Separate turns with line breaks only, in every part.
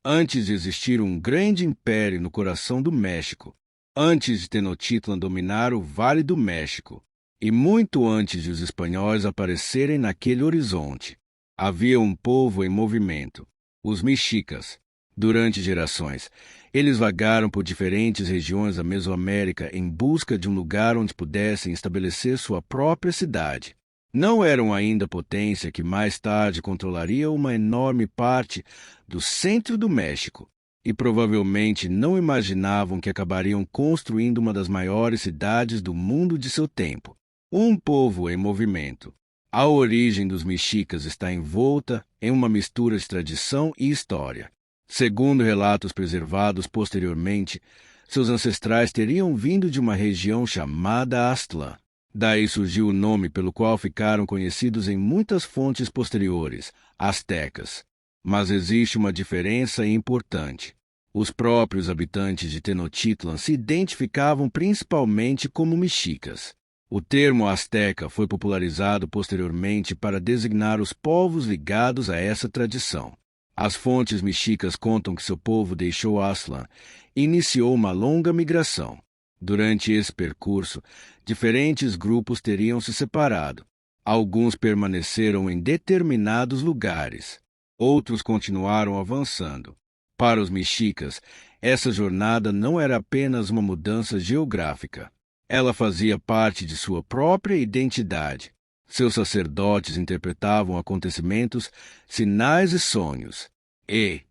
antes de existir um grande império no coração do México, antes de Tenochtitlan dominar o Vale do México, e muito antes de os espanhóis aparecerem naquele horizonte, havia um povo em movimento, os mexicas. Durante gerações, eles vagaram por diferentes regiões da Mesoamérica em busca de um lugar onde pudessem estabelecer sua própria cidade. Não eram ainda a potência que mais tarde controlaria uma enorme parte do centro do México, e provavelmente não imaginavam que acabariam construindo uma das maiores cidades do mundo de seu tempo. Um povo em movimento. A origem dos mexicas está envolta em uma mistura de tradição e história. Segundo relatos preservados posteriormente, seus ancestrais teriam vindo de uma região chamada Aztlán. Daí surgiu o nome pelo qual ficaram conhecidos em muitas fontes posteriores, astecas. Mas existe uma diferença importante. Os próprios habitantes de Tenochtitlan se identificavam principalmente como mexicas. O termo asteca foi popularizado posteriormente para designar os povos ligados a essa tradição. As fontes mexicas contam que seu povo deixou Aztlán e iniciou uma longa migração. Durante esse percurso, diferentes grupos teriam se separado. Alguns permaneceram em determinados lugares. Outros continuaram avançando. Para os mexicas, essa jornada não era apenas uma mudança geográfica. Ela fazia parte de sua própria identidade. Seus sacerdotes interpretavam acontecimentos, sinais e sonhos. E,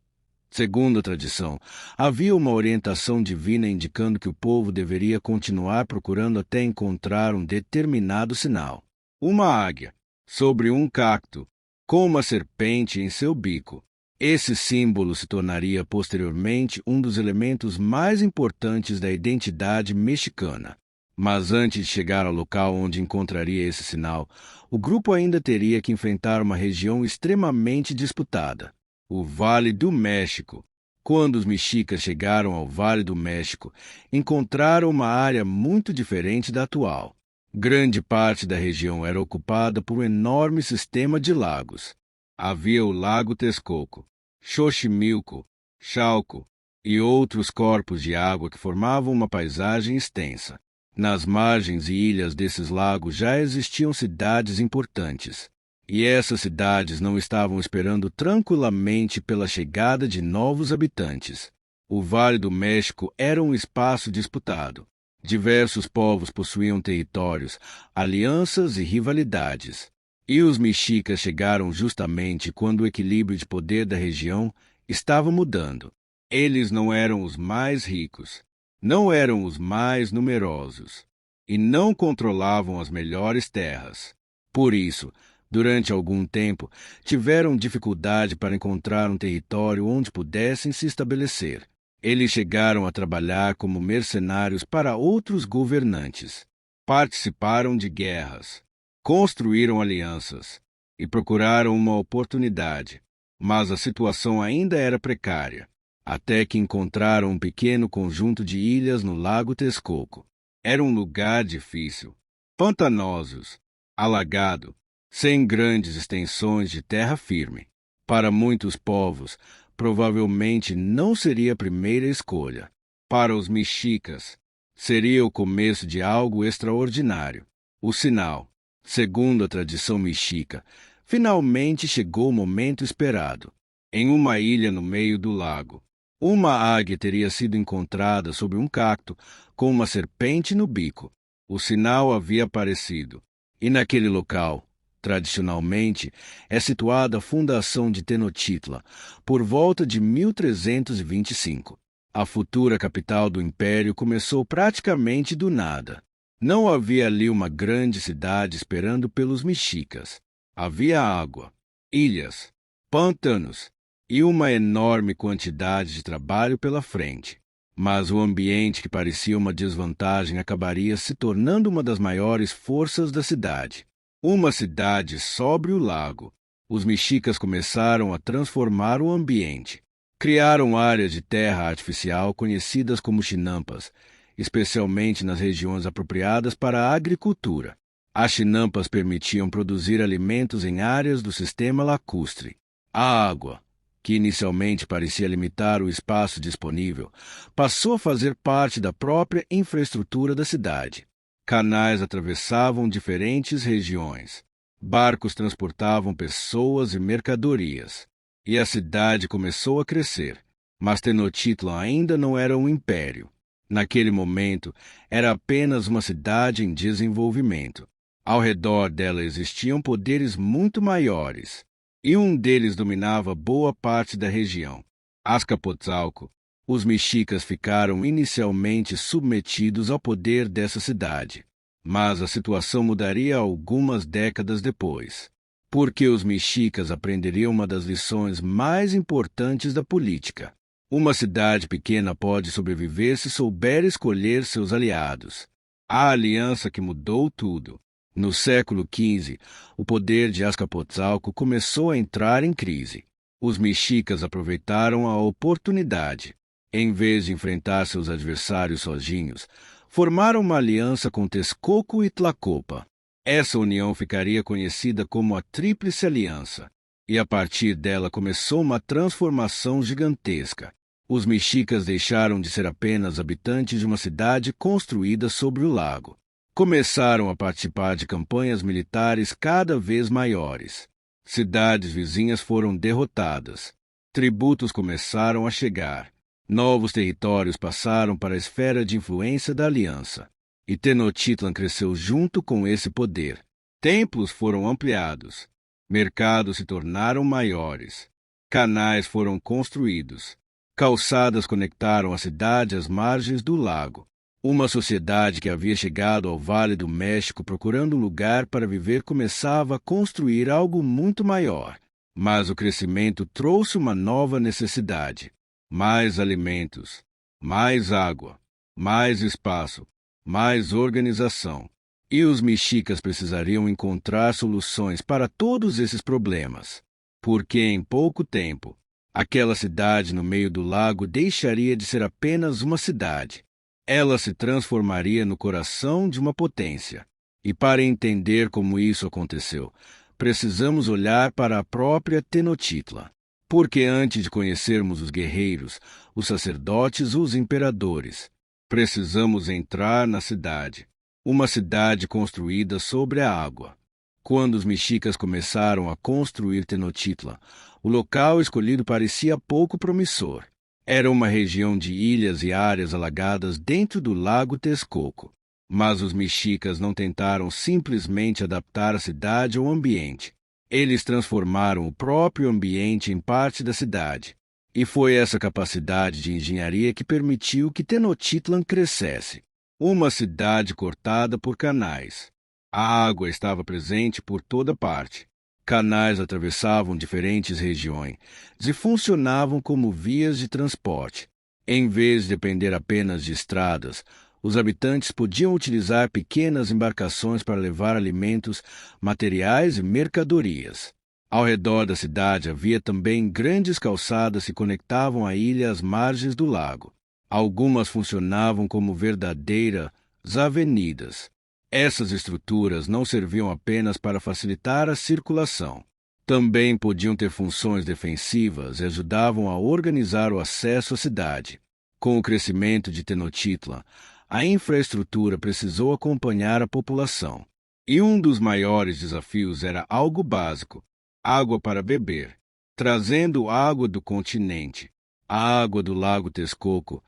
segundo a tradição, havia uma orientação divina indicando que o povo deveria continuar procurando até encontrar um determinado sinal. Uma águia, sobre um cacto, com uma serpente em seu bico. Esse símbolo se tornaria posteriormente um dos elementos mais importantes da identidade mexicana. Mas antes de chegar ao local onde encontraria esse sinal, o grupo ainda teria que enfrentar uma região extremamente disputada, o Vale do México. Quando os mexicas chegaram ao Vale do México, encontraram uma área muito diferente da atual. Grande parte da região era ocupada por um enorme sistema de lagos. Havia o Lago Texcoco, Xochimilco, Chalco e outros corpos de água que formavam uma paisagem extensa. Nas margens e ilhas desses lagos já existiam cidades importantes, e essas cidades não estavam esperando tranquilamente pela chegada de novos habitantes. O Vale do México era um espaço disputado. Diversos povos possuíam territórios, alianças e rivalidades. E os mexicas chegaram justamente quando o equilíbrio de poder da região estava mudando. Eles não eram os mais ricos, não eram os mais numerosos e não controlavam as melhores terras. Por isso, durante algum tempo, tiveram dificuldade para encontrar um território onde pudessem se estabelecer. Eles chegaram a trabalhar como mercenários para outros governantes. Participaram de guerras, construíram alianças e procuraram uma oportunidade. Mas a situação ainda era precária, até que encontraram um pequeno conjunto de ilhas no Lago Texcoco. Era um lugar difícil, pantanosos, alagado, sem grandes extensões de terra firme. Para muitos povos, provavelmente não seria a primeira escolha. Para os mexicas, seria o começo de algo extraordinário. O sinal, segundo a tradição mexica, finalmente chegou o momento esperado. Em uma ilha no meio do lago, uma águia teria sido encontrada sob um cacto com uma serpente no bico. O sinal havia aparecido, e naquele local, tradicionalmente, é situada a fundação de Tenochtitlan, por volta de 1325. A futura capital do império começou praticamente do nada. Não havia ali uma grande cidade esperando pelos mexicas. Havia água, ilhas, pântanos e uma enorme quantidade de trabalho pela frente. Mas o ambiente que parecia uma desvantagem acabaria se tornando uma das maiores forças da cidade. Uma cidade sobre o lago. Os mexicas começaram a transformar o ambiente. Criaram áreas de terra artificial conhecidas como chinampas, especialmente nas regiões apropriadas para a agricultura. As chinampas permitiam produzir alimentos em áreas do sistema lacustre. A água, que inicialmente parecia limitar o espaço disponível, passou a fazer parte da própria infraestrutura da cidade. Canais atravessavam diferentes regiões. Barcos transportavam pessoas e mercadorias. E a cidade começou a crescer. Mas Tenochtitlan ainda não era um império. Naquele momento, era apenas uma cidade em desenvolvimento. Ao redor dela existiam poderes muito maiores, e um deles dominava boa parte da região. Azcapotzalco. Os mexicas ficaram inicialmente submetidos ao poder dessa cidade, mas a situação mudaria algumas décadas depois, porque os mexicas aprenderiam uma das lições mais importantes da política. Uma cidade pequena pode sobreviver se souber escolher seus aliados. A aliança que mudou tudo. No século XV, o poder de Azcapotzalco começou a entrar em crise. Os mexicas aproveitaram a oportunidade. Em vez de enfrentar seus adversários sozinhos, formaram uma aliança com Texcoco e Tlacopa. Essa união ficaria conhecida como a Tríplice Aliança, e a partir dela começou uma transformação gigantesca. Os mexicas deixaram de ser apenas habitantes de uma cidade construída sobre o lago. Começaram a participar de campanhas militares cada vez maiores. Cidades vizinhas foram derrotadas. Tributos começaram a chegar. Novos territórios passaram para a esfera de influência da aliança. E Tenochtitlan cresceu junto com esse poder. Templos foram ampliados. Mercados se tornaram maiores. Canais foram construídos. Calçadas conectaram a cidade às margens do lago. Uma sociedade que havia chegado ao Vale do México procurando um lugar para viver começava a construir algo muito maior. Mas o crescimento trouxe uma nova necessidade. Mais alimentos, mais água, mais espaço, mais organização. E os mexicas precisariam encontrar soluções para todos esses problemas. Porque em pouco tempo, aquela cidade no meio do lago deixaria de ser apenas uma cidade. Ela se transformaria no coração de uma potência. E para entender como isso aconteceu, precisamos olhar para a própria Tenochtitlan. Porque antes de conhecermos os guerreiros, os sacerdotes, os imperadores, precisamos entrar na cidade. Uma cidade construída sobre a água. Quando os mexicas começaram a construir Tenochtitlan, o local escolhido parecia pouco promissor. Era uma região de ilhas e áreas alagadas dentro do lago Texcoco. Mas os mexicas não tentaram simplesmente adaptar a cidade ao ambiente. Eles transformaram o próprio ambiente em parte da cidade. E foi essa capacidade de engenharia que permitiu que Tenochtitlan crescesse. Uma cidade cortada por canais. A água estava presente por toda parte. Canais atravessavam diferentes regiões e funcionavam como vias de transporte. Em vez de depender apenas de estradas, os habitantes podiam utilizar pequenas embarcações para levar alimentos, materiais e mercadorias. Ao redor da cidade havia também grandes calçadas que conectavam a ilha às margens do lago. Algumas funcionavam como verdadeiras avenidas. Essas estruturas não serviam apenas para facilitar a circulação. Também podiam ter funções defensivas e ajudavam a organizar o acesso à cidade. Com o crescimento de Tenochtitlan, a infraestrutura precisou acompanhar a população. E um dos maiores desafios era algo básico: água para beber. Trazendo água do continente, a água do lago Texcoco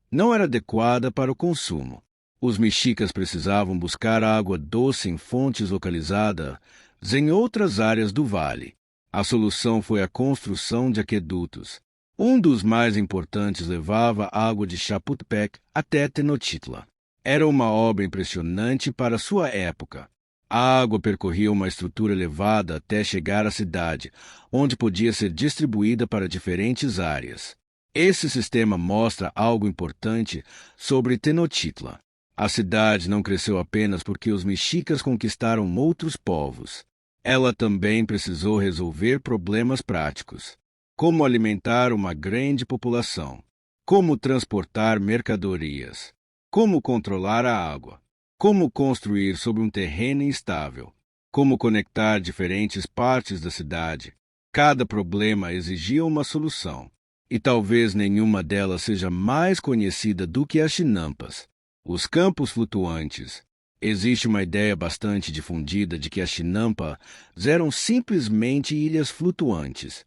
não era adequada para o consumo. Os mexicas precisavam buscar água doce em fontes localizadas em outras áreas do vale. A solução foi a construção de aquedutos. Um dos mais importantes levava água de Chapultepec até Tenochtitlan. Era uma obra impressionante para sua época. A água percorria uma estrutura elevada até chegar à cidade, onde podia ser distribuída para diferentes áreas. Esse sistema mostra algo importante sobre Tenochtitlan. A cidade não cresceu apenas porque os mexicas conquistaram outros povos. Ela também precisou resolver problemas práticos. Como alimentar uma grande população. Como transportar mercadorias. Como controlar a água. Como construir sobre um terreno instável. Como conectar diferentes partes da cidade. Cada problema exigia uma solução, e talvez nenhuma delas seja mais conhecida do que as chinampas, os campos flutuantes. Existe uma ideia bastante difundida de que as chinampas eram simplesmente ilhas flutuantes.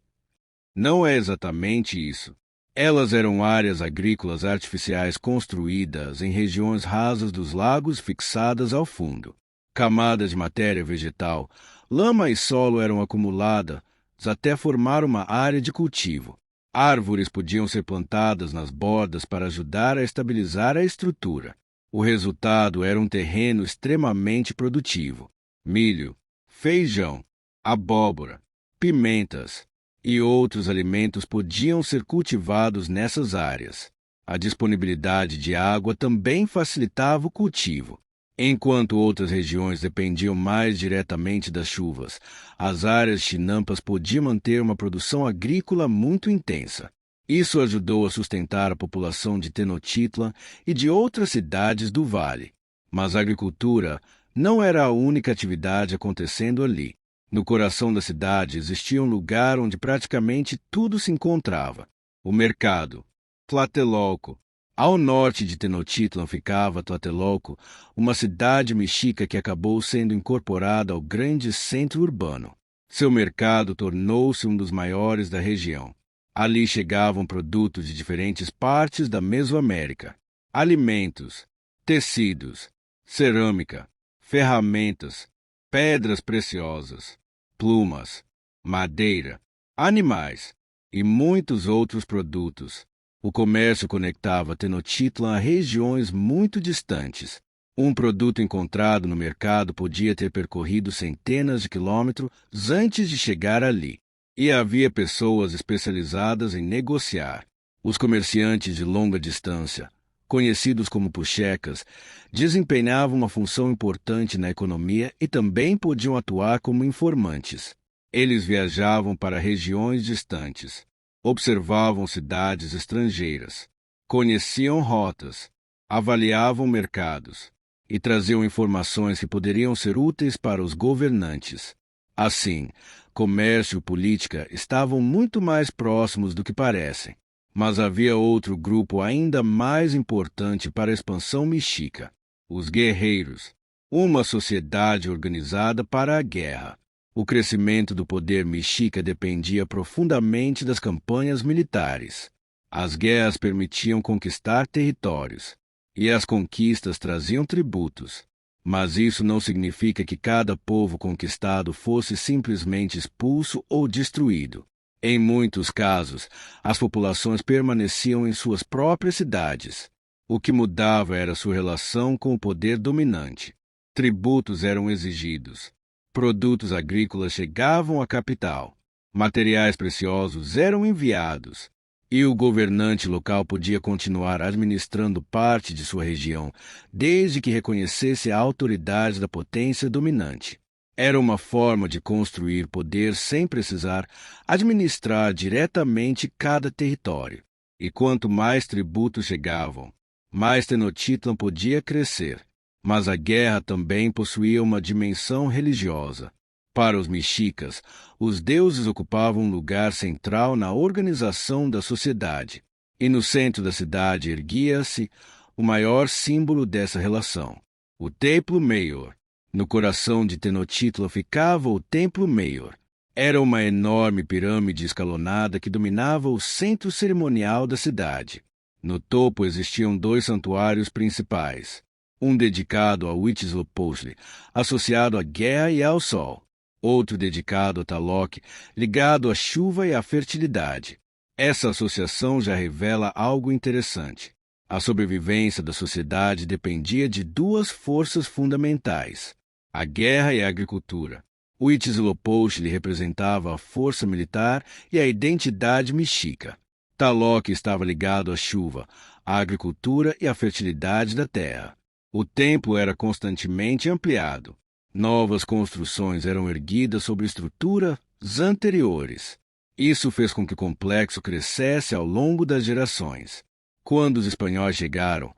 Não é exatamente isso. Elas eram áreas agrícolas artificiais construídas em regiões rasas dos lagos fixadas ao fundo. Camadas de matéria vegetal, lama e solo eram acumuladas até formar uma área de cultivo. Árvores podiam ser plantadas nas bordas para ajudar a estabilizar a estrutura. O resultado era um terreno extremamente produtivo. Milho, feijão, abóbora, pimentas e outros alimentos podiam ser cultivados nessas áreas. A disponibilidade de água também facilitava o cultivo. Enquanto outras regiões dependiam mais diretamente das chuvas, as áreas chinampas podiam manter uma produção agrícola muito intensa. Isso ajudou a sustentar a população de Tenochtitlan e de outras cidades do vale. Mas a agricultura não era a única atividade acontecendo ali. No coração da cidade existia um lugar onde praticamente tudo se encontrava: o mercado, Tlatelolco. Ao norte de Tenochtitlan ficava Tlatelolco, uma cidade mexica que acabou sendo incorporada ao grande centro urbano. Seu mercado tornou-se um dos maiores da região. Ali chegavam produtos de diferentes partes da Mesoamérica: alimentos, tecidos, cerâmica, ferramentas, pedras preciosas, plumas, madeira, animais e muitos outros produtos. O comércio conectava Tenochtitlan a regiões muito distantes. Um produto encontrado no mercado podia ter percorrido centenas de quilômetros antes de chegar ali. E havia pessoas especializadas em negociar. Os comerciantes de longa distância, conhecidos como puxecas, desempenhavam uma função importante na economia e também podiam atuar como informantes. Eles viajavam para regiões distantes, observavam cidades estrangeiras, conheciam rotas, avaliavam mercados e traziam informações que poderiam ser úteis para os governantes. Assim, comércio e política estavam muito mais próximos do que parecem. Mas havia outro grupo ainda mais importante para a expansão mexica: os guerreiros, uma sociedade organizada para a guerra. O crescimento do poder mexica dependia profundamente das campanhas militares. As guerras permitiam conquistar territórios, e as conquistas traziam tributos. Mas isso não significa que cada povo conquistado fosse simplesmente expulso ou destruído. Em muitos casos, as populações permaneciam em suas próprias cidades. O que mudava era sua relação com o poder dominante. Tributos eram exigidos. Produtos agrícolas chegavam à capital. Materiais preciosos eram enviados. E o governante local podia continuar administrando parte de sua região, desde que reconhecesse a autoridade da potência dominante. Era uma forma de construir poder sem precisar administrar diretamente cada território. E quanto mais tributos chegavam, mais Tenochtitlan podia crescer. Mas a guerra também possuía uma dimensão religiosa. Para os mexicas, os deuses ocupavam um lugar central na organização da sociedade. E no centro da cidade erguia-se o maior símbolo dessa relação: o Templo Mayor. No coração de Tenochtitlan ficava o Templo Mayor. Era uma enorme pirâmide escalonada que dominava o centro cerimonial da cidade. No topo existiam 2 santuários principais: um dedicado a Huitzilopochtli, associado à guerra e ao sol; outro dedicado a Tlaloc, ligado à chuva e à fertilidade. Essa associação já revela algo interessante. A sobrevivência da sociedade dependia de 2 forças fundamentais: a guerra e a agricultura. O Huitzilopochtli representava a força militar e a identidade mexica. Tlaloc estava ligado à chuva, à agricultura e à fertilidade da terra. O templo era constantemente ampliado. Novas construções eram erguidas sobre estruturas anteriores. Isso fez com que o complexo crescesse ao longo das gerações. Quando os espanhóis chegaram,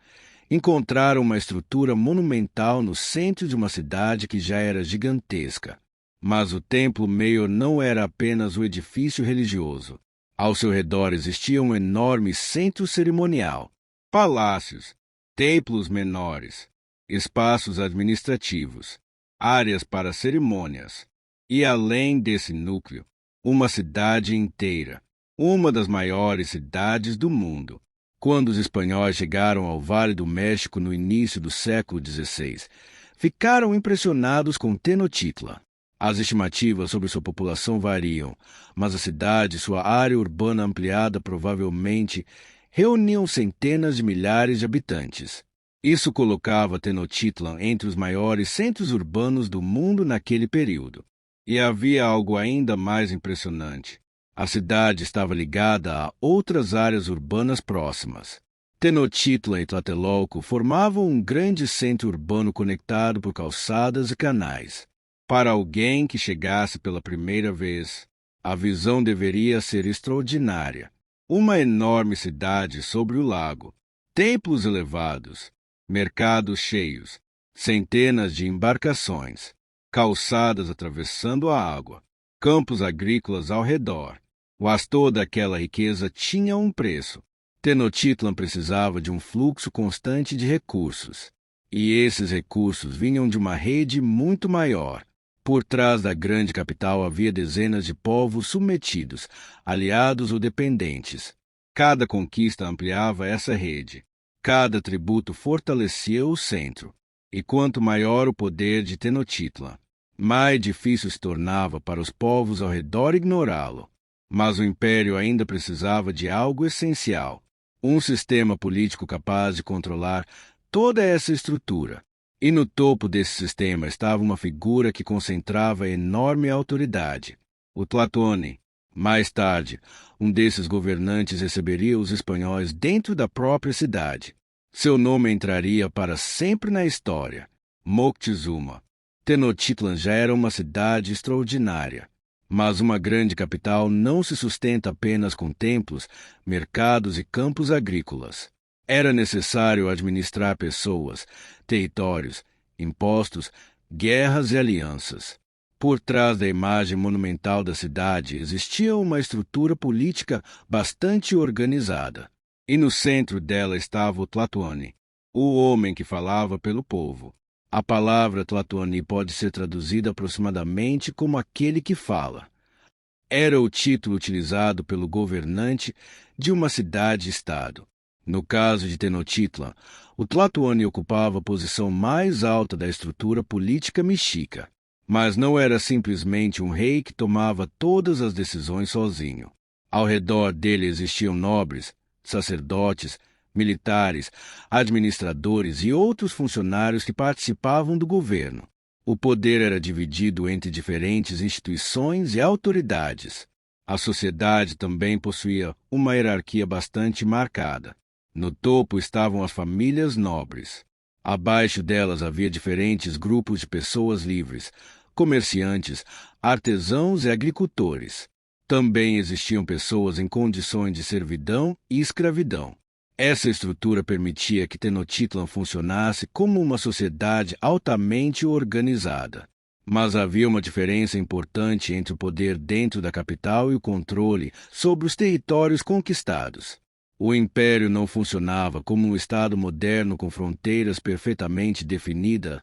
encontraram uma estrutura monumental no centro de uma cidade que já era gigantesca. Mas o Templo Maior não era apenas um edifício religioso. Ao seu redor existia um enorme centro cerimonial, palácios, templos menores, espaços administrativos, áreas para cerimônias. E além desse núcleo, uma cidade inteira, uma das maiores cidades do mundo. Quando os espanhóis chegaram ao Vale do México no início do século XVI, ficaram impressionados com Tenochtitlan. As estimativas sobre sua população variam, mas a cidade e sua área urbana ampliada provavelmente reuniam centenas de milhares de habitantes. Isso colocava Tenochtitlan entre os maiores centros urbanos do mundo naquele período. E havia algo ainda mais impressionante. A cidade estava ligada a outras áreas urbanas próximas. Tenochtitlan e Tlatelolco formavam um grande centro urbano conectado por calçadas e canais. Para alguém que chegasse pela primeira vez, a visão deveria ser extraordinária. Uma enorme cidade sobre o lago, templos elevados, mercados cheios, centenas de embarcações, calçadas atravessando a água, campos agrícolas ao redor. Mas toda aquela riqueza tinha um preço. Tenochtitlan precisava de um fluxo constante de recursos, e esses recursos vinham de uma rede muito maior. Por trás da grande capital havia dezenas de povos submetidos, aliados ou dependentes. Cada conquista ampliava essa rede. Cada tributo fortalecia o centro. E quanto maior o poder de Tenochtitlan, mais difícil se tornava para os povos ao redor ignorá-lo. Mas o império ainda precisava de algo essencial, um sistema político capaz de controlar toda essa estrutura. E no topo desse sistema estava uma figura que concentrava enorme autoridade, o Tlatoani. Mais tarde, um desses governantes receberia os espanhóis dentro da própria cidade. Seu nome entraria para sempre na história, Moctezuma. Tenochtitlan já era uma cidade extraordinária. Mas uma grande capital não se sustenta apenas com templos, mercados e campos agrícolas. Era necessário administrar pessoas, territórios, impostos, guerras e alianças. Por trás da imagem monumental da cidade existia uma estrutura política bastante organizada. E no centro dela estava o Tlatoani, o homem que falava pelo povo. A palavra Tlatoani pode ser traduzida aproximadamente como aquele que fala. Era o título utilizado pelo governante de uma cidade-estado. No caso de Tenochtitlan, o Tlatoani ocupava a posição mais alta da estrutura política mexica. Mas não era simplesmente um rei que tomava todas as decisões sozinho. Ao redor dele existiam nobres, sacerdotes, militares, administradores e outros funcionários que participavam do governo. O poder era dividido entre diferentes instituições e autoridades. A sociedade também possuía uma hierarquia bastante marcada. No topo estavam as famílias nobres. Abaixo delas havia diferentes grupos de pessoas livres, comerciantes, artesãos e agricultores. Também existiam pessoas em condições de servidão e escravidão. Essa estrutura permitia que Tenochtitlan funcionasse como uma sociedade altamente organizada. Mas havia uma diferença importante entre o poder dentro da capital e o controle sobre os territórios conquistados. O império não funcionava como um Estado moderno com fronteiras perfeitamente definidas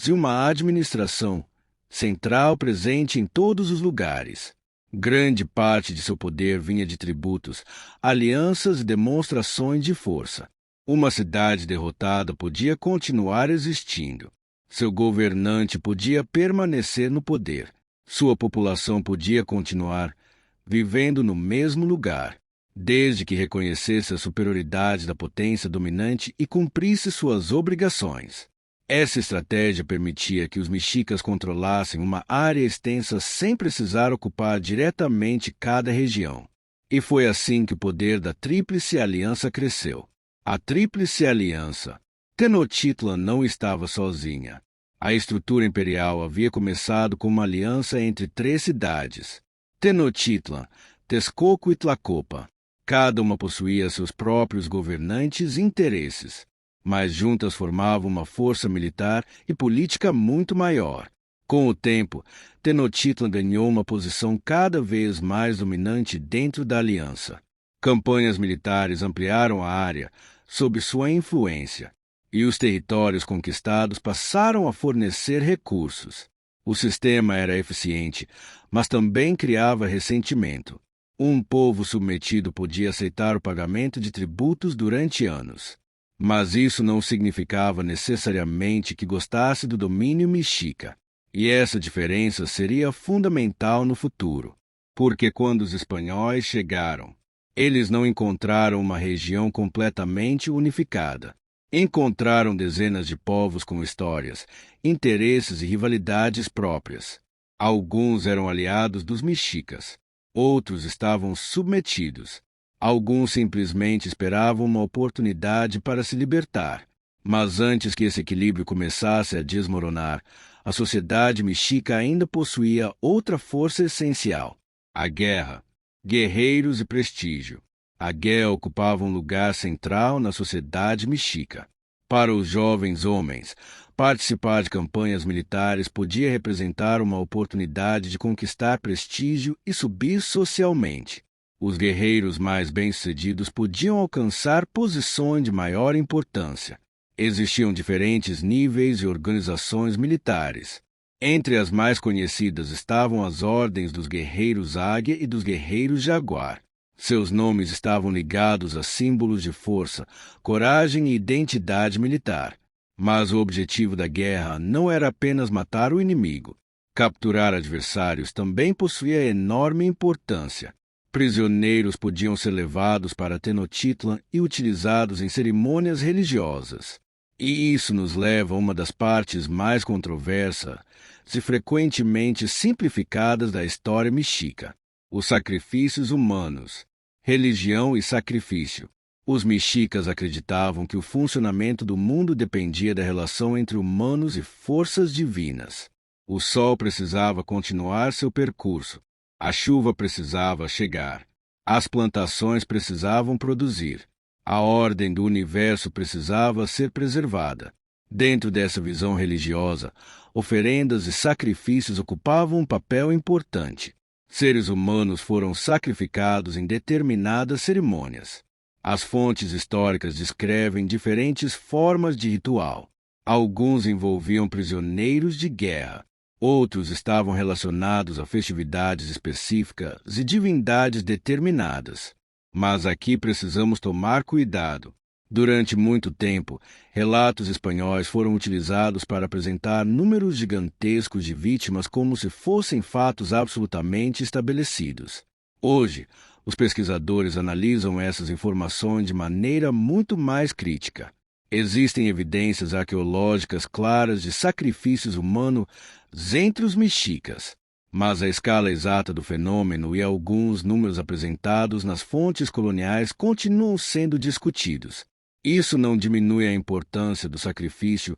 e uma administração central presente em todos os lugares. Grande parte de seu poder vinha de tributos, alianças e demonstrações de força. Uma cidade derrotada podia continuar existindo. Seu governante podia permanecer no poder. Sua população podia continuar vivendo no mesmo lugar, desde que reconhecesse a superioridade da potência dominante e cumprisse suas obrigações. Essa estratégia permitia que os mexicas controlassem uma área extensa sem precisar ocupar diretamente cada região. E foi assim que o poder da Tríplice Aliança cresceu. A Tríplice Aliança. Tenochtitlan não estava sozinha. A estrutura imperial havia começado com uma aliança entre 3 cidades: Tenochtitlan, Texcoco e Tlacopa. Cada uma possuía seus próprios governantes e interesses, mas juntas formavam uma força militar e política muito maior. Com o tempo, Tenochtitlan ganhou uma posição cada vez mais dominante dentro da aliança. Campanhas militares ampliaram a área sob sua influência, e os territórios conquistados passaram a fornecer recursos. O sistema era eficiente, mas também criava ressentimento. Um povo submetido podia aceitar o pagamento de tributos durante anos, mas isso não significava necessariamente que gostasse do domínio mexica. E essa diferença seria fundamental no futuro, porque quando os espanhóis chegaram, eles não encontraram uma região completamente unificada. Encontraram dezenas de povos com histórias, interesses e rivalidades próprias. Alguns eram aliados dos mexicas, outros estavam submetidos. Alguns simplesmente esperavam uma oportunidade para se libertar. Mas antes que esse equilíbrio começasse a desmoronar, a sociedade mexica ainda possuía outra força essencial: a guerra, guerreiros e prestígio. A guerra ocupava um lugar central na sociedade mexica. Para os jovens homens, participar de campanhas militares podia representar uma oportunidade de conquistar prestígio e subir socialmente. Os guerreiros mais bem-sucedidos podiam alcançar posições de maior importância. Existiam diferentes níveis e organizações militares. Entre as mais conhecidas estavam as ordens dos guerreiros águia e dos guerreiros jaguar. Seus nomes estavam ligados a símbolos de força, coragem e identidade militar. Mas o objetivo da guerra não era apenas matar o inimigo. Capturar adversários também possuía enorme importância. Prisioneiros podiam ser levados para Tenochtitlan e utilizados em cerimônias religiosas. E isso nos leva a uma das partes mais controversas e frequentemente simplificadas da história mexica: os sacrifícios humanos. Religião e sacrifício. Os mexicas acreditavam que o funcionamento do mundo dependia da relação entre humanos e forças divinas. O sol precisava continuar seu percurso. A chuva precisava chegar. As plantações precisavam produzir. A ordem do universo precisava ser preservada. Dentro dessa visão religiosa, oferendas e sacrifícios ocupavam um papel importante. Seres humanos foram sacrificados em determinadas cerimônias. As fontes históricas descrevem diferentes formas de ritual. Alguns envolviam prisioneiros de guerra. Outros estavam relacionados a festividades específicas e divindades determinadas. Mas aqui precisamos tomar cuidado. Durante muito tempo, relatos espanhóis foram utilizados para apresentar números gigantescos de vítimas como se fossem fatos absolutamente estabelecidos. Hoje, os pesquisadores analisam essas informações de maneira muito mais crítica. Existem evidências arqueológicas claras de sacrifícios humanos entre os mexicas, mas a escala exata do fenômeno e alguns números apresentados nas fontes coloniais continuam sendo discutidos. Isso não diminui a importância do sacrifício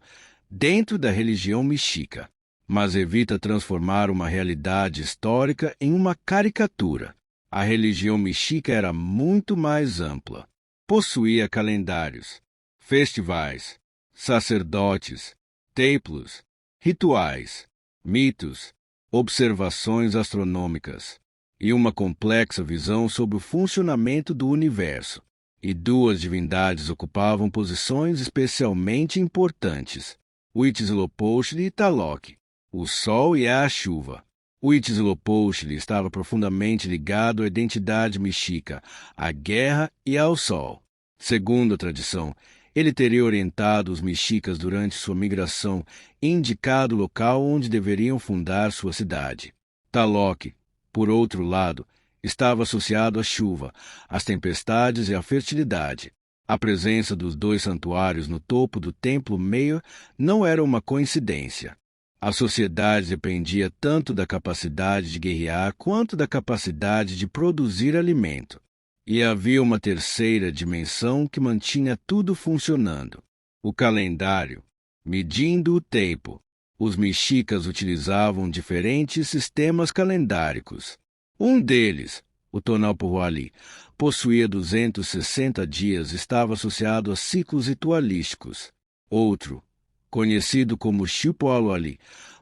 dentro da religião mexica, mas evita transformar uma realidade histórica em uma caricatura. A religião mexica era muito mais ampla. Possuía calendários, festivais, sacerdotes, templos, rituais, mitos, observações astronômicas e uma complexa visão sobre o funcionamento do universo. E duas divindades ocupavam posições especialmente importantes: Huitzilopochtli e Tlaloc, o sol e a chuva. Huitzilopochtli estava profundamente ligado à identidade mexica, à guerra e ao sol. Segundo a tradição, ele teria orientado os mexicas durante sua migração e indicado o local onde deveriam fundar sua cidade. Tlaloc, por outro lado, estava associado à chuva, às tempestades e à fertilidade. A presença dos dois santuários no topo do Templo Meio não era uma coincidência. A sociedade dependia tanto da capacidade de guerrear quanto da capacidade de produzir alimento. E havia uma terceira dimensão que mantinha tudo funcionando: o calendário, medindo o tempo. Os mexicas utilizavam diferentes sistemas calendáricos. Um deles, o Tonalpohualli, possuía 260 dias e estava associado a ciclos ritualísticos. Outro, conhecido como Xiuhpohualli,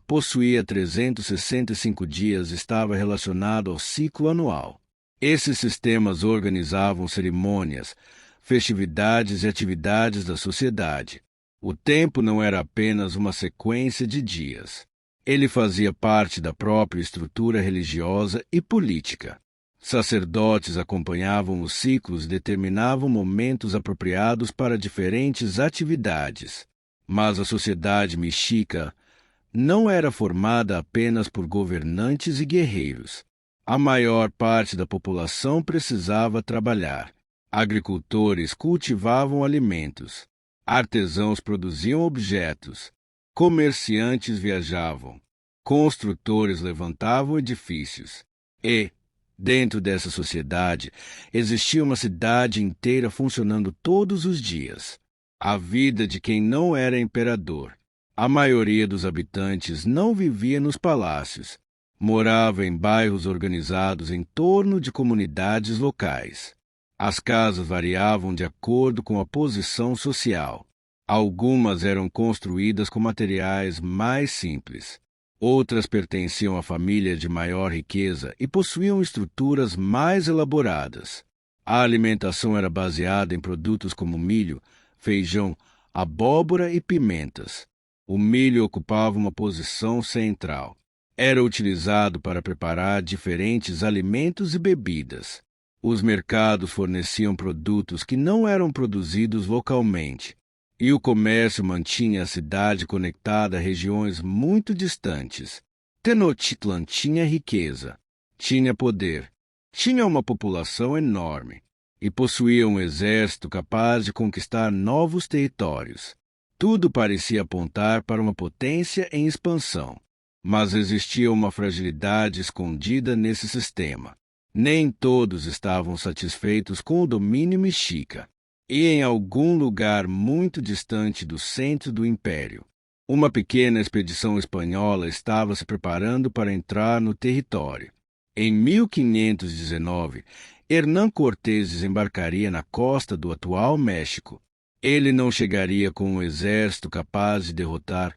possuía 365 dias e estava relacionado ao ciclo anual. Esses sistemas organizavam cerimônias, festividades e atividades da sociedade. O tempo não era apenas uma sequência de dias. Ele fazia parte da própria estrutura religiosa e política. Sacerdotes acompanhavam os ciclos e determinavam momentos apropriados para diferentes atividades. Mas a sociedade mexica não era formada apenas por governantes e guerreiros. A maior parte da população precisava trabalhar. Agricultores cultivavam alimentos. Artesãos produziam objetos. Comerciantes viajavam. Construtores levantavam edifícios. E, dentro dessa sociedade, existia uma cidade inteira funcionando todos os dias. A vida de quem não era imperador. A maioria dos habitantes não vivia nos palácios. Morava em bairros organizados em torno de comunidades locais. As casas variavam de acordo com a posição social. Algumas eram construídas com materiais mais simples. Outras pertenciam a famílias de maior riqueza e possuíam estruturas mais elaboradas. A alimentação era baseada em produtos como milho, feijão, abóbora e pimentas. O milho ocupava uma posição central. Era utilizado para preparar diferentes alimentos e bebidas. Os mercados forneciam produtos que não eram produzidos localmente, e o comércio mantinha a cidade conectada a regiões muito distantes. Tenochtitlan tinha riqueza, tinha poder, tinha uma população enorme e possuía um exército capaz de conquistar novos territórios. Tudo parecia apontar para uma potência em expansão, mas existia uma fragilidade escondida nesse sistema. Nem todos estavam satisfeitos com o domínio mexica. E em algum lugar muito distante do centro do império, uma pequena expedição espanhola estava se preparando para entrar no território. Em 1519, Hernán Cortés desembarcaria na costa do atual México. Ele não chegaria com um exército capaz de derrotar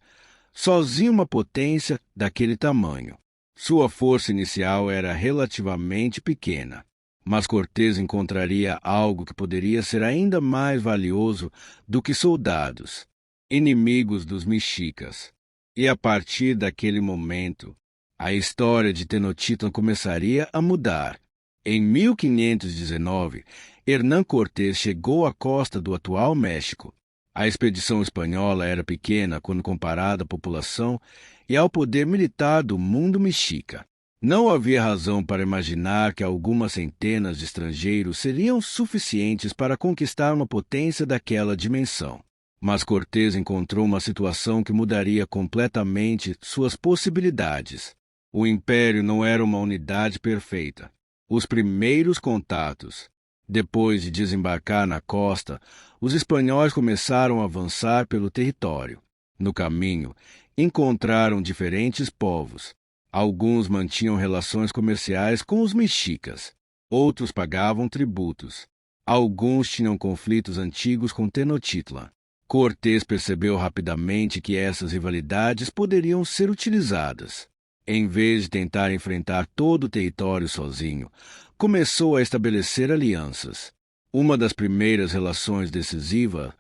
sozinho uma potência daquele tamanho. Sua força inicial era relativamente pequena. Mas Cortés encontraria algo que poderia ser ainda mais valioso do que soldados, inimigos dos mexicas. E a partir daquele momento, a história de Tenochtitlan começaria a mudar. Em 1519, Hernán Cortés chegou à costa do atual México. A expedição espanhola era pequena quando comparada à população e ao poder militar do mundo mexica. Não havia razão para imaginar que algumas centenas de estrangeiros seriam suficientes para conquistar uma potência daquela dimensão. Mas Cortés encontrou uma situação que mudaria completamente suas possibilidades. O império não era uma unidade perfeita. Os primeiros contatos. Depois de desembarcar na costa, os espanhóis começaram a avançar pelo território. No caminho, encontraram diferentes povos. Alguns mantinham relações comerciais com os mexicas. Outros pagavam tributos. Alguns tinham conflitos antigos com Tenochtitlan. Cortés percebeu rapidamente que essas rivalidades poderiam ser utilizadas. Em vez de tentar enfrentar todo o território sozinho, começou a estabelecer alianças. Uma das primeiras relações decisivas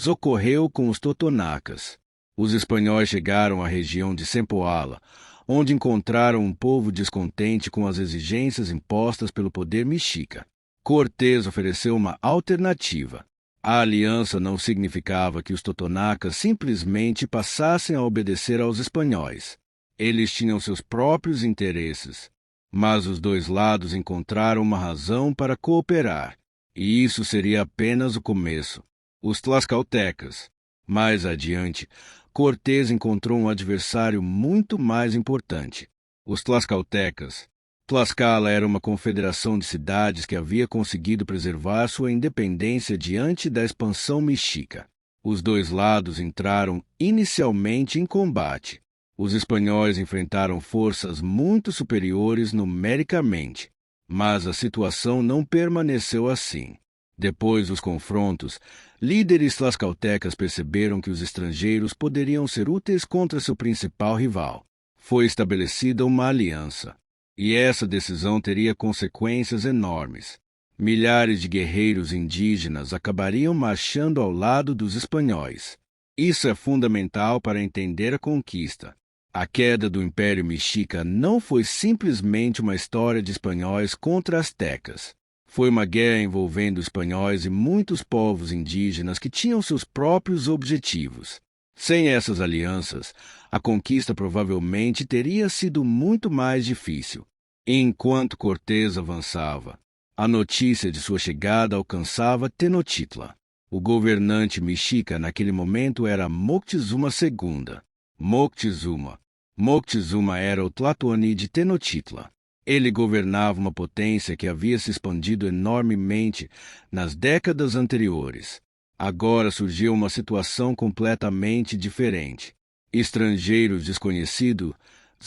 ocorreu com os totonacas. Os espanhóis chegaram à região de Zempoala, onde encontraram um povo descontente com as exigências impostas pelo poder mexica. Cortés ofereceu uma alternativa. A aliança não significava que os totonacas simplesmente passassem a obedecer aos espanhóis. Eles tinham seus próprios interesses, mas os dois lados encontraram uma razão para cooperar, e isso seria apenas o começo. Os tlaxcaltecas. Mais adiante, Cortés encontrou um adversário muito mais importante: os tlaxcaltecas. Tlaxcala era uma confederação de cidades que havia conseguido preservar sua independência diante da expansão mexica. Os dois lados entraram inicialmente em combate. Os espanhóis enfrentaram forças muito superiores numericamente, mas a situação não permaneceu assim. Depois dos confrontos, líderes tlaxcaltecas perceberam que os estrangeiros poderiam ser úteis contra seu principal rival. foi estabelecida uma aliança. E essa decisão teria consequências enormes. Milhares de guerreiros indígenas acabariam marchando ao lado dos espanhóis. Isso é fundamental para entender a conquista. A queda do Império Mexica não foi simplesmente uma história de espanhóis contra astecas. Foi uma guerra envolvendo espanhóis e muitos povos indígenas que tinham seus próprios objetivos. Sem essas alianças, a conquista provavelmente teria sido muito mais difícil. Enquanto Cortés avançava, a notícia de sua chegada alcançava Tenochtitlan. O governante mexica naquele momento era Moctezuma II. Moctezuma era o Tlatoani de Tenochtitlan. Ele governava uma potência que havia se expandido enormemente nas décadas anteriores. Agora surgiu uma situação completamente diferente. Estrangeiros desconhecidos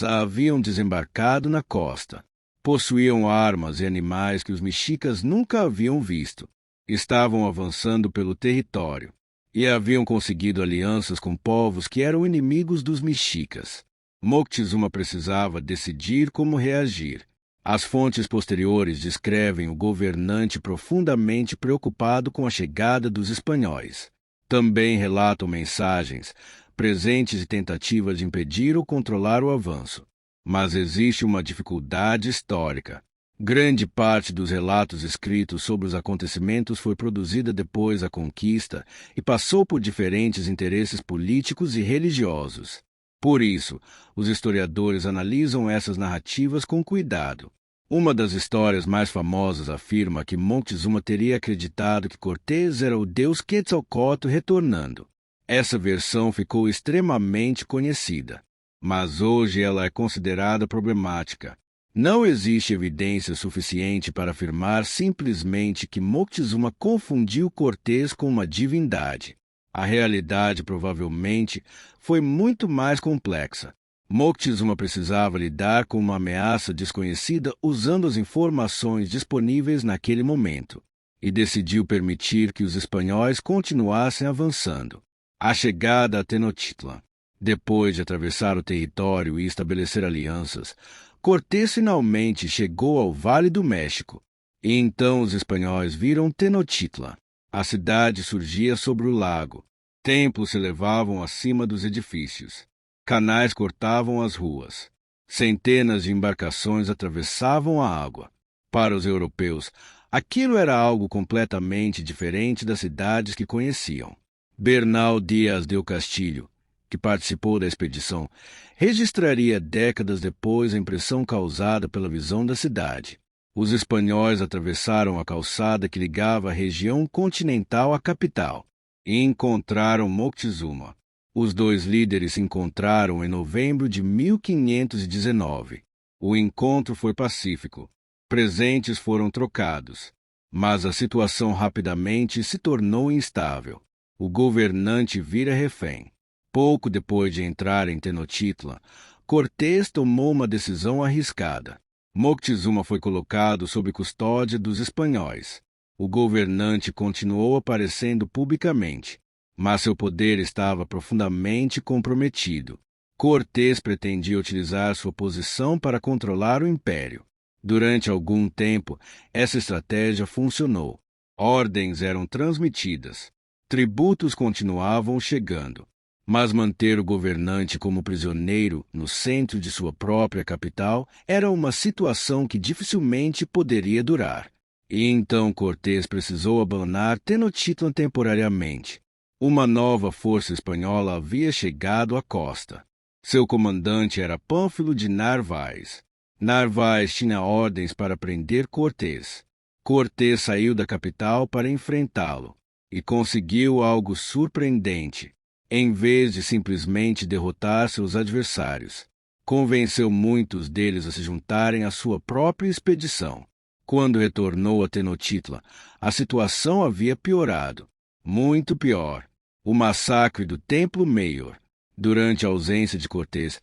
haviam desembarcado na costa. Possuíam armas e animais que os mexicas nunca haviam visto. Estavam avançando pelo território e haviam conseguido alianças com povos que eram inimigos dos mexicas. Moctezuma precisava decidir como reagir. As fontes posteriores descrevem o governante profundamente preocupado com a chegada dos espanhóis. Também relatam mensagens, presentes e tentativas de impedir ou controlar o avanço. Mas existe uma dificuldade histórica. Grande parte dos relatos escritos sobre os acontecimentos foi produzida depois da conquista e passou por diferentes interesses políticos e religiosos. Por isso, os historiadores analisam essas narrativas com cuidado. Uma das histórias mais famosas afirma que Moctezuma teria acreditado que Cortés era o deus Quetzalcóatl retornando. Essa versão ficou extremamente conhecida, mas hoje ela é considerada problemática. Não existe evidência suficiente para afirmar simplesmente que Moctezuma confundiu Cortés com uma divindade. A realidade provavelmente foi muito mais complexa. Moctezuma precisava lidar com uma ameaça desconhecida usando as informações disponíveis naquele momento, e decidiu permitir que os espanhóis continuassem avançando. A chegada a Tenochtitlan. Depois de atravessar o território e estabelecer alianças, Cortés finalmente chegou ao Vale do México. E então os espanhóis viram Tenochtitlan. A cidade surgia sobre o lago. Templos se elevavam acima dos edifícios. Canais cortavam as ruas. Centenas de embarcações atravessavam a água. Para os europeus, aquilo era algo completamente diferente das cidades que conheciam. Bernal Díaz del Castillo, que participou da expedição, registraria décadas depois a impressão causada pela visão da cidade. Os espanhóis atravessaram a calçada que ligava a região continental à capital e encontraram Moctezuma. Os dois líderes se encontraram em novembro de 1519. O encontro foi pacífico. Presentes foram trocados, mas a situação rapidamente se tornou instável. O governante vira refém. Pouco depois de entrar em Tenochtitlan, Cortés tomou uma decisão arriscada. Moctezuma foi colocado sob custódia dos espanhóis. O governante continuou aparecendo publicamente, mas seu poder estava profundamente comprometido. Cortés pretendia utilizar sua posição para controlar o império. Durante algum tempo, essa estratégia funcionou. Ordens eram transmitidas. Tributos continuavam chegando. Mas manter o governante como prisioneiro no centro de sua própria capital era uma situação que dificilmente poderia durar. E então Cortés precisou abandonar Tenochtitlan temporariamente. Uma nova força espanhola havia chegado à costa. Seu comandante era Pânfilo de Narváez. Narváez tinha ordens para prender Cortés. Cortés saiu da capital para enfrentá-lo e conseguiu algo surpreendente. Em vez de simplesmente derrotar seus adversários, convenceu muitos deles a se juntarem à sua própria expedição. Quando retornou a Tenochtitlan, a situação havia piorado. Muito pior. O massacre do Templo Maior. Durante a ausência de Cortés,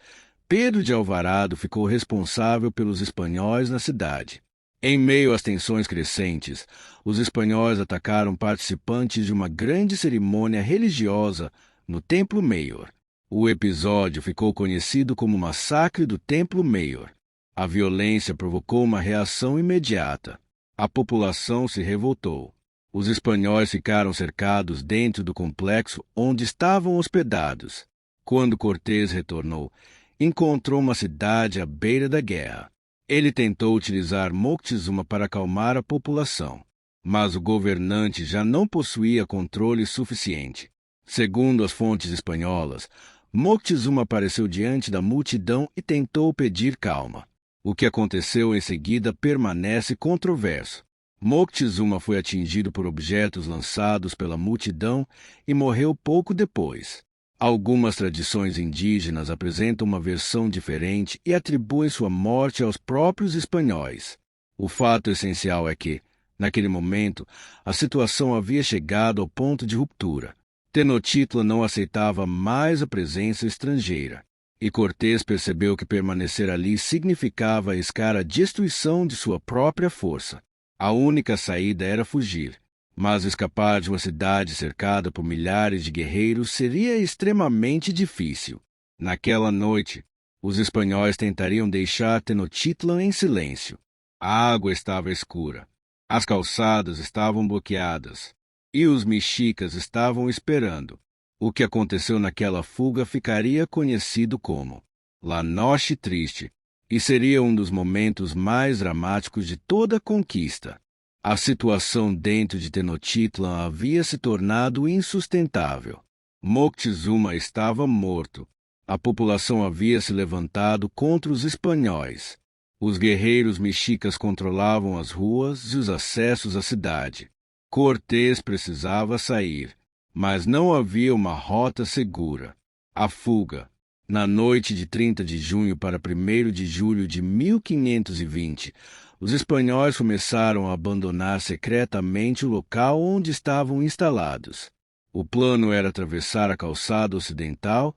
Pedro de Alvarado ficou responsável pelos espanhóis na cidade. Em meio às tensões crescentes, os espanhóis atacaram participantes de uma grande cerimônia religiosa no Templo Maior. O episódio ficou conhecido como o Massacre do Templo Mayor. A violência provocou uma reação imediata. A população se revoltou. Os espanhóis ficaram cercados dentro do complexo onde estavam hospedados. Quando Cortés retornou, encontrou uma cidade à beira da guerra. Ele tentou utilizar Moctezuma para acalmar a população, mas o governante já não possuía controle suficiente. Segundo as fontes espanholas, Moctezuma apareceu diante da multidão e tentou pedir calma. O que aconteceu em seguida permanece controverso. Moctezuma foi atingido por objetos lançados pela multidão e morreu pouco depois. Algumas tradições indígenas apresentam uma versão diferente e atribuem sua morte aos próprios espanhóis. O fato essencial é que, naquele momento, a situação havia chegado ao ponto de ruptura. Tenochtitlan não aceitava mais a presença estrangeira, e Cortés percebeu que permanecer ali significava arriscar a destruição de sua própria força. A única saída era fugir. Mas escapar de uma cidade cercada por milhares de guerreiros seria extremamente difícil. Naquela noite, os espanhóis tentariam deixar Tenochtitlan em silêncio. A água estava escura, as calçadas estavam bloqueadas, e os mexicas estavam esperando. O que aconteceu naquela fuga ficaria conhecido como La Noche Triste, e seria um dos momentos mais dramáticos de toda a conquista. A situação dentro de Tenochtitlan havia se tornado insustentável. Moctezuma estava morto. A população havia se levantado contra os espanhóis. Os guerreiros mexicas controlavam as ruas e os acessos à cidade. Cortés precisava sair, mas não havia uma rota segura. A fuga. Na noite de 30 de junho para 1º de julho de 1520, os espanhóis começaram a abandonar secretamente o local onde estavam instalados. O plano era atravessar a calçada ocidental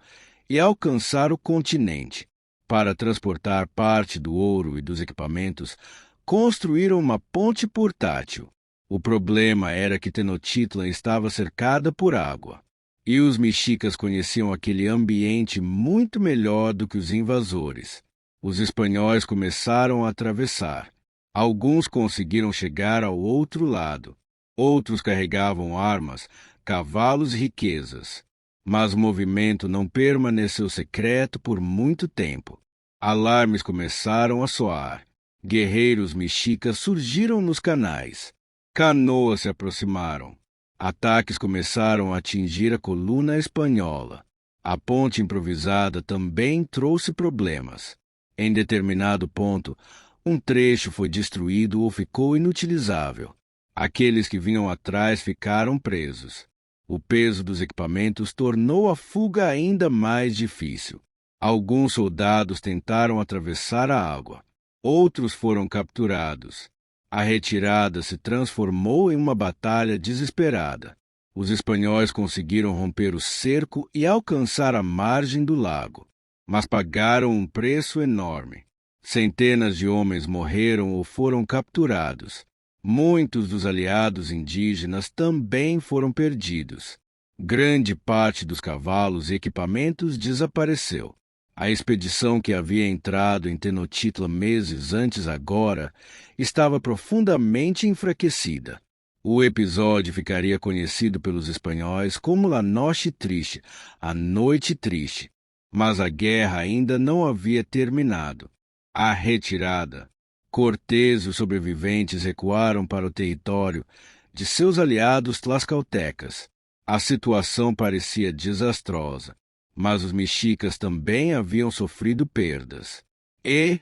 e alcançar o continente. Para transportar parte do ouro e dos equipamentos, construíram uma ponte portátil. O problema era que Tenochtitlan estava cercada por água, e os mexicas conheciam aquele ambiente muito melhor do que os invasores. Os espanhóis começaram a atravessar. Alguns conseguiram chegar ao outro lado. Outros carregavam armas, cavalos e riquezas. Mas o movimento não permaneceu secreto por muito tempo. Alarmes começaram a soar. Guerreiros mexicas surgiram nos canais. Canoas se aproximaram. Ataques começaram a atingir a coluna espanhola. A ponte improvisada também trouxe problemas. Em determinado ponto, um trecho foi destruído ou ficou inutilizável. Aqueles que vinham atrás ficaram presos. O peso dos equipamentos tornou a fuga ainda mais difícil. Alguns soldados tentaram atravessar a água. Outros foram capturados. A retirada se transformou em uma batalha desesperada. Os espanhóis conseguiram romper o cerco e alcançar a margem do lago, mas pagaram um preço enorme. Centenas de homens morreram ou foram capturados. Muitos dos aliados indígenas também foram perdidos. Grande parte dos cavalos e equipamentos desapareceu. A expedição que havia entrado em Tenochtitlan meses antes agora estava profundamente enfraquecida. O episódio ficaria conhecido pelos espanhóis como La Noche Triste, a Noite Triste. Mas a guerra ainda não havia terminado. A retirada. Cortés e os sobreviventes recuaram para o território de seus aliados tlaxcaltecas. A situação parecia desastrosa, mas os mexicas também haviam sofrido perdas. E,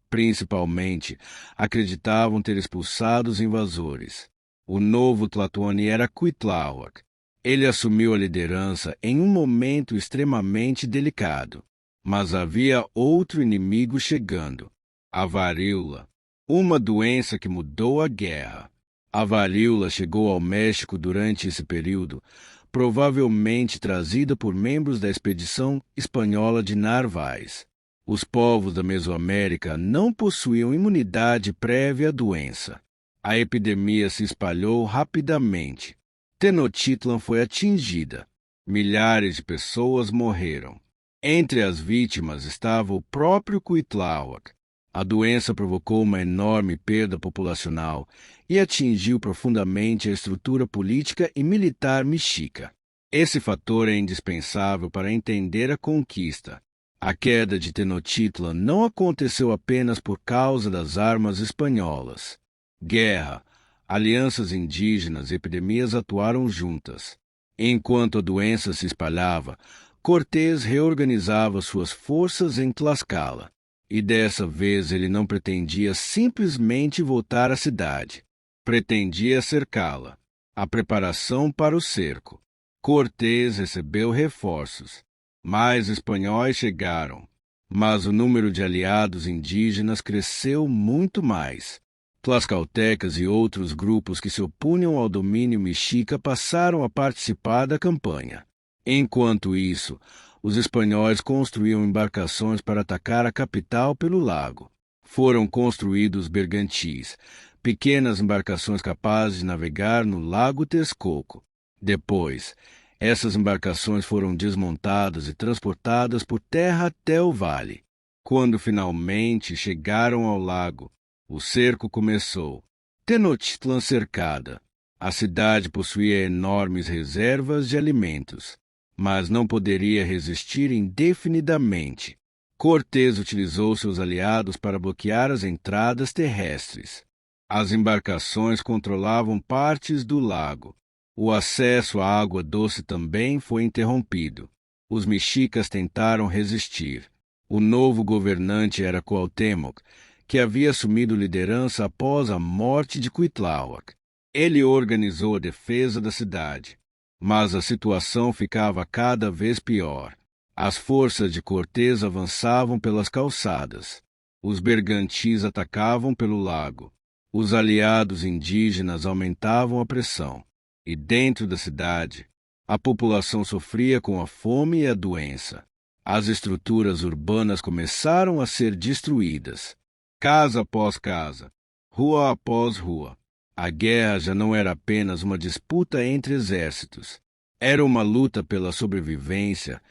principalmente, acreditavam ter expulsado os invasores. O novo Tlatoani era Cuitláhuac. Ele assumiu a liderança em um momento extremamente delicado. Mas havia outro inimigo chegando, a varíola, uma doença que mudou a guerra. A varíola chegou ao México durante esse período, provavelmente trazida por membros da expedição espanhola de Narváez. Os povos da Mesoamérica não possuíam imunidade prévia à doença. A epidemia se espalhou rapidamente. Tenochtitlan foi atingida. Milhares de pessoas morreram. Entre as vítimas estava o próprio Cuitláhuac. A doença provocou uma enorme perda populacional e atingiu profundamente a estrutura política e militar mexica. Esse fator é indispensável para entender a conquista. A queda de Tenochtitlan não aconteceu apenas por causa das armas espanholas. Guerra, alianças indígenas e epidemias atuaram juntas. Enquanto a doença se espalhava, Cortés reorganizava suas forças em Tlaxcala. E dessa vez ele não pretendia simplesmente voltar à cidade. Pretendia cercá-la. A preparação para o cerco. Cortés recebeu reforços. Mais espanhóis chegaram, mas o número de aliados indígenas cresceu muito mais. Tlaxcaltecas e outros grupos que se opunham ao domínio mexica passaram a participar da campanha. Enquanto isso, os espanhóis construíam embarcações para atacar a capital pelo lago. Foram construídos bergantis, pequenas embarcações capazes de navegar no Lago Texcoco. Depois, essas embarcações foram desmontadas e transportadas por terra até o vale. Quando finalmente chegaram ao lago, o cerco começou. Tenochtitlan cercada. A cidade possuía enormes reservas de alimentos, mas não poderia resistir indefinidamente. Cortés utilizou seus aliados para bloquear as entradas terrestres. As embarcações controlavam partes do lago. O acesso à água doce também foi interrompido. Os mexicas tentaram resistir. O novo governante era Cuauhtémoc, que havia assumido liderança após a morte de Cuitláhuac. Ele organizou a defesa da cidade. Mas a situação ficava cada vez pior. As forças de Cortés avançavam pelas calçadas. Os bergantis atacavam pelo lago. Os aliados indígenas aumentavam a pressão. E dentro da cidade, a população sofria com a fome e a doença. As estruturas urbanas começaram a ser destruídas. Casa após casa, rua após rua. A guerra já não era apenas uma disputa entre exércitos. Era uma luta pela sobrevivência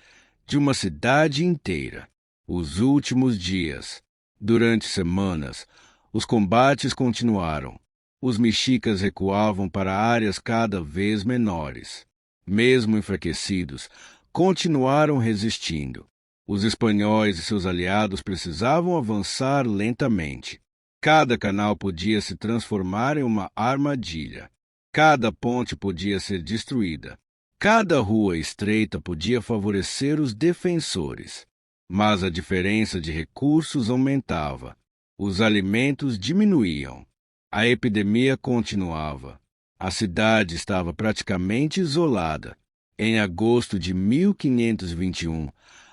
de uma cidade inteira. Os últimos dias. Durante semanas, os combates continuaram. Os mexicas recuavam para áreas cada vez menores. Mesmo enfraquecidos, continuaram resistindo. Os espanhóis e seus aliados precisavam avançar lentamente. Cada canal podia se transformar em uma armadilha. Cada ponte podia ser destruída. Cada rua estreita podia favorecer os defensores. Mas a diferença de recursos aumentava. Os alimentos diminuíam. A epidemia continuava. A cidade estava praticamente isolada. Em agosto de 1521,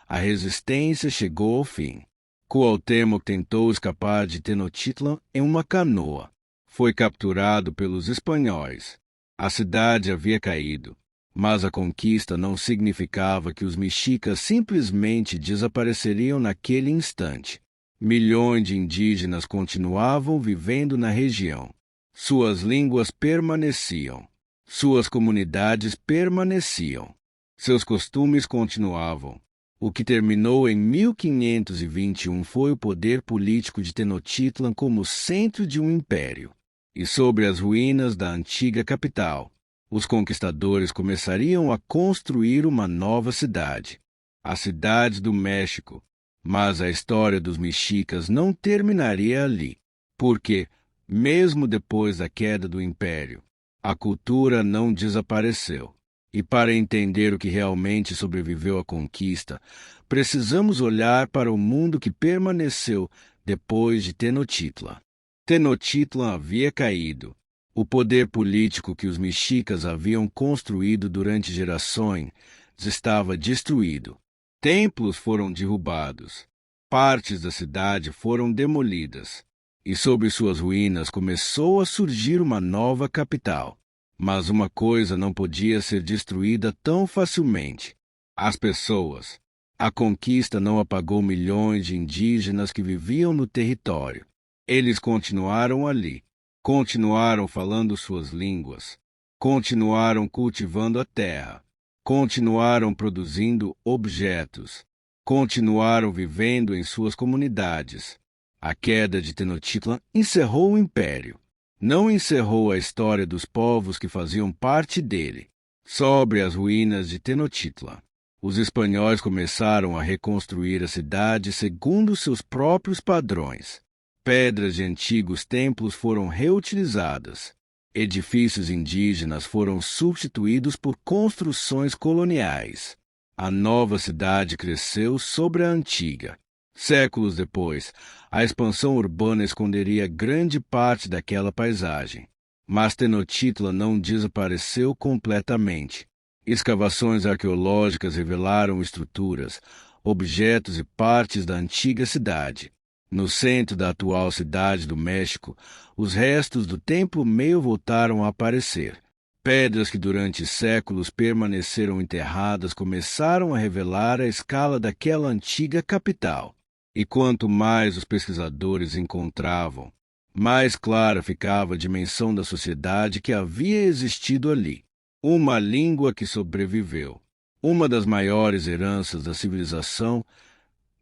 a resistência chegou ao fim. Cuauhtémoc tentou escapar de Tenochtitlan em uma canoa. Foi capturado pelos espanhóis. A cidade havia caído, mas a conquista não significava que os mexicas simplesmente desapareceriam naquele instante. Milhões de indígenas continuavam vivendo na região. Suas línguas permaneciam. Suas comunidades permaneciam. Seus costumes continuavam. O que terminou em 1521 foi o poder político de Tenochtitlan como centro de um império. E sobre as ruínas da antiga capital, os conquistadores começariam a construir uma nova cidade, a Cidade do México. Mas a história dos mexicas não terminaria ali, porque, mesmo depois da queda do império, a cultura não desapareceu. E para entender o que realmente sobreviveu à conquista, precisamos olhar para o mundo que permaneceu depois de Tenochtitlan. Tenochtitlan havia caído. O poder político que os mexicas haviam construído durante gerações estava destruído. Templos foram derrubados. Partes da cidade foram demolidas. E sobre suas ruínas começou a surgir uma nova capital. Mas uma coisa não podia ser destruída tão facilmente: as pessoas. A conquista não apagou milhões de indígenas que viviam no território. Eles continuaram ali, continuaram falando suas línguas, continuaram cultivando a terra, continuaram produzindo objetos. continuaram vivendo em suas comunidades. A queda de Tenochtitlan encerrou o império. Não encerrou a história dos povos que faziam parte dele. Sobre as ruínas de Tenochtitlan, os espanhóis começaram a reconstruir a cidade segundo seus próprios padrões. Pedras de antigos templos foram reutilizadas. Edifícios indígenas foram substituídos por construções coloniais. A nova cidade cresceu sobre a antiga. Séculos depois, a expansão urbana esconderia grande parte daquela paisagem. Mas Tenochtitlan não desapareceu completamente. Escavações arqueológicas revelaram estruturas, objetos e partes da antiga cidade. No centro da atual cidade do México, os restos do Templo Meio voltaram a aparecer. Pedras que durante séculos permaneceram enterradas começaram a revelar a escala daquela antiga capital. E quanto mais os pesquisadores encontravam, mais clara ficava a dimensão da sociedade que havia existido ali. Uma língua que sobreviveu. Uma das maiores heranças da civilização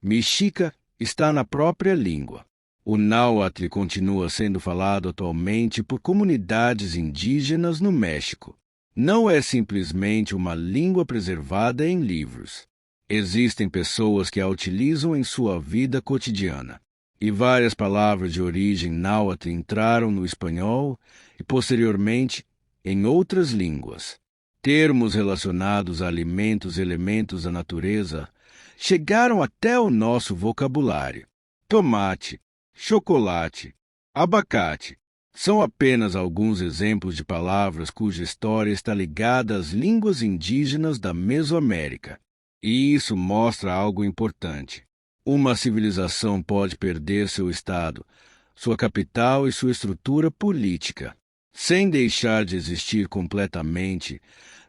mexica está na própria língua. O náhuatl continua sendo falado atualmente por comunidades indígenas no México. Não é simplesmente uma língua preservada em livros. Existem pessoas que a utilizam em sua vida cotidiana. E várias palavras de origem náhuatl entraram no espanhol e, posteriormente, em outras línguas. Termos relacionados a alimentos e elementos da natureza chegaram até o nosso vocabulário. Tomate, chocolate, abacate são apenas alguns exemplos de palavras cuja história está ligada às línguas indígenas da Mesoamérica. E isso mostra algo importante. Uma civilização pode perder seu estado, sua capital e sua estrutura política, sem deixar de existir completamente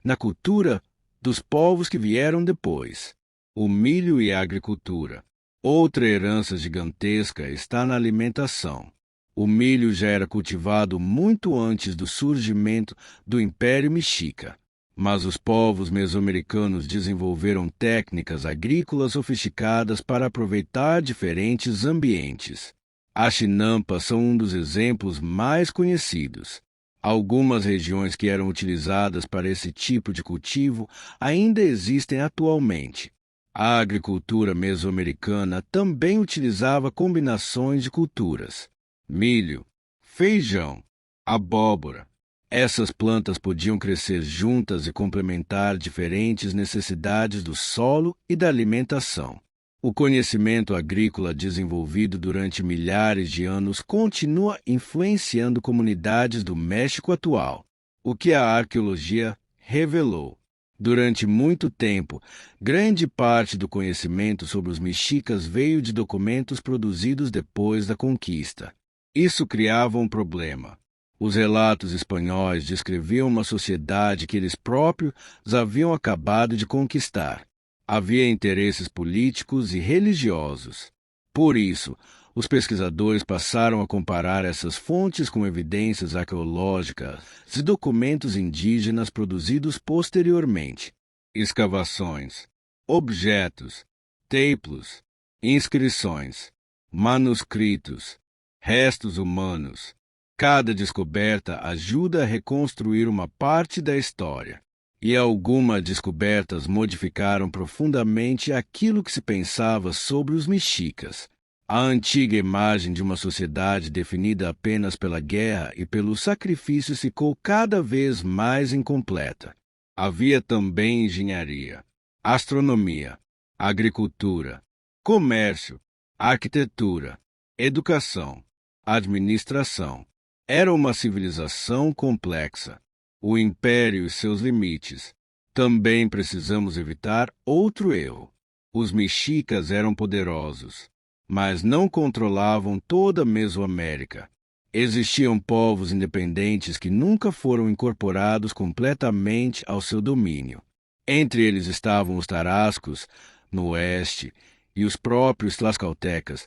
na cultura dos povos que vieram depois. O milho e a agricultura. Outra herança gigantesca está na alimentação. O milho já era cultivado muito antes do surgimento do Império Mexica, mas os povos mesoamericanos desenvolveram técnicas agrícolas sofisticadas para aproveitar diferentes ambientes. As chinampas são um dos exemplos mais conhecidos. Algumas regiões que eram utilizadas para esse tipo de cultivo ainda existem atualmente. A agricultura mesoamericana também utilizava combinações de culturas: milho, feijão, abóbora. Essas plantas podiam crescer juntas e complementar diferentes necessidades do solo e da alimentação. O conhecimento agrícola desenvolvido durante milhares de anos continua influenciando comunidades do México atual, o que a arqueologia revelou. Durante muito tempo, grande parte do conhecimento sobre os mexicas veio de documentos produzidos depois da conquista. Isso criava um problema. Os relatos espanhóis descreviam uma sociedade que eles próprios haviam acabado de conquistar. Havia interesses políticos e religiosos. Por isso, os pesquisadores passaram a comparar essas fontes com evidências arqueológicas e documentos indígenas produzidos posteriormente. Escavações, objetos, templos, inscrições, manuscritos, restos humanos. Cada descoberta ajuda a reconstruir uma parte da história. E algumas descobertas modificaram profundamente aquilo que se pensava sobre os mexicas. A antiga imagem de uma sociedade definida apenas pela guerra e pelos sacrifícios ficou cada vez mais incompleta. Havia também engenharia, astronomia, agricultura, comércio, arquitetura, educação, administração. Era uma civilização complexa. O império e seus limites. Também precisamos evitar outro erro. Os mexicas eram poderosos, mas não controlavam toda a Mesoamérica. Existiam povos independentes que nunca foram incorporados completamente ao seu domínio. Entre eles estavam os tarascos, no oeste, e os próprios tlaxcaltecas,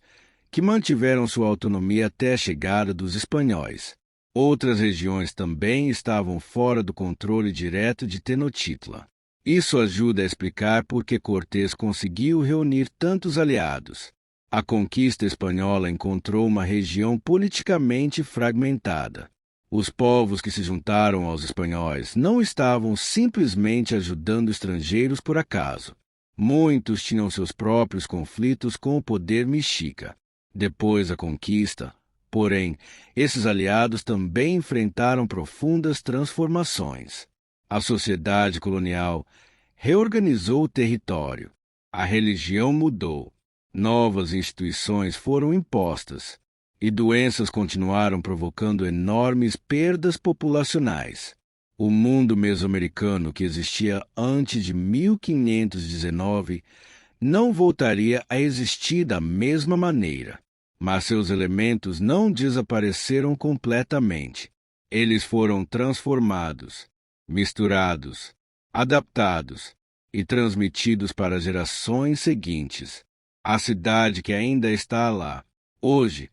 que mantiveram sua autonomia até a chegada dos espanhóis. Outras regiões também estavam fora do controle direto de Tenochtitlan. Isso ajuda a explicar por que Cortés conseguiu reunir tantos aliados. A conquista espanhola encontrou uma região politicamente fragmentada. Os povos que se juntaram aos espanhóis não estavam simplesmente ajudando estrangeiros por acaso. Muitos tinham seus próprios conflitos com o poder mexica. Depois da conquista, porém, esses aliados também enfrentaram profundas transformações. A sociedade colonial reorganizou o território. A religião mudou. Novas instituições foram impostas. E doenças continuaram provocando enormes perdas populacionais. O mundo mesoamericano que existia antes de 1519 não voltaria a existir da mesma maneira. Mas seus elementos não desapareceram completamente. Eles foram transformados, misturados, adaptados e transmitidos para gerações seguintes. A cidade que ainda está lá, hoje,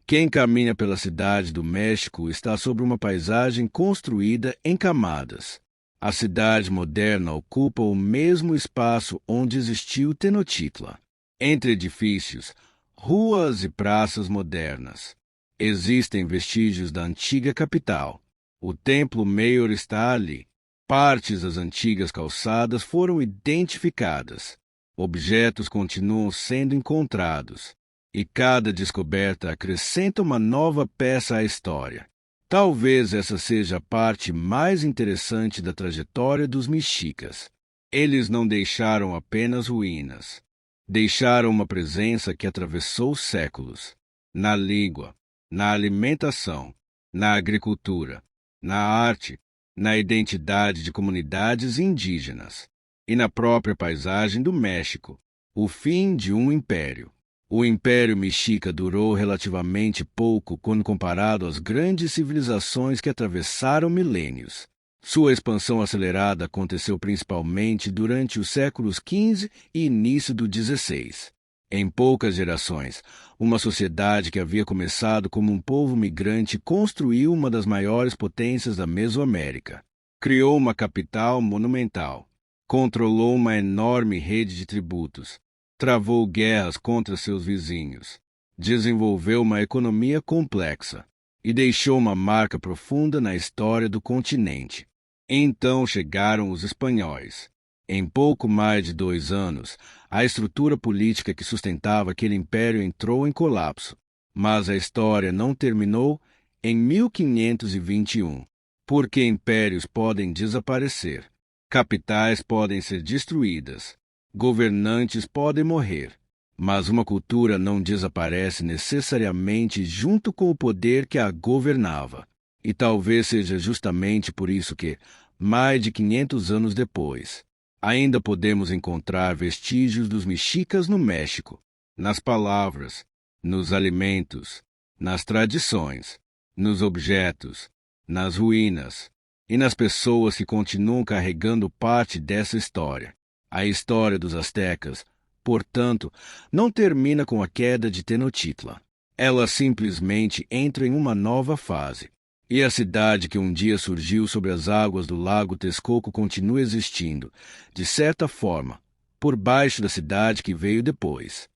quem caminha pela cidade do México está sobre uma paisagem construída em camadas. A cidade moderna ocupa o mesmo espaço onde existiu Tenochtitlan. Entre edifícios, ruas e praças modernas, existem vestígios da antiga capital. O templo Mayor está ali. Partes das antigas calçadas foram identificadas. Objetos continuam sendo encontrados. E cada descoberta acrescenta uma nova peça à história. Talvez essa seja a parte mais interessante da trajetória dos mexicas. Eles não deixaram apenas ruínas. Deixaram uma presença que atravessou séculos. Na língua, na alimentação, na agricultura, na arte, na identidade de comunidades indígenas e na própria paisagem do México. O fim de um império. O Império Mexica durou relativamente pouco quando comparado às grandes civilizações que atravessaram milênios. Sua expansão acelerada aconteceu principalmente durante os séculos XV e início do XVI. Em poucas gerações, uma sociedade que havia começado como um povo migrante construiu uma das maiores potências da Mesoamérica. Criou uma capital monumental. Controlou uma enorme rede de tributos. Travou guerras contra seus vizinhos, desenvolveu uma economia complexa e deixou uma marca profunda na história do continente. Então chegaram os espanhóis. Em pouco mais de 2 anos, a estrutura política que sustentava aquele império entrou em colapso. Mas a história não terminou em 1521, porque impérios podem desaparecer, capitais podem ser destruídas, governantes podem morrer, mas uma cultura não desaparece necessariamente junto com o poder que a governava. E talvez seja justamente por isso que, mais de 500 anos depois, ainda podemos encontrar vestígios dos mexicas no México, nas palavras, nos alimentos, nas tradições, nos objetos, nas ruínas e nas pessoas que continuam carregando parte dessa história. A história dos astecas, portanto, não termina com a queda de Tenochtitlan. Ela simplesmente entra em uma nova fase. E a cidade que um dia surgiu sobre as águas do lago Texcoco continua existindo, de certa forma, por baixo da cidade que veio depois.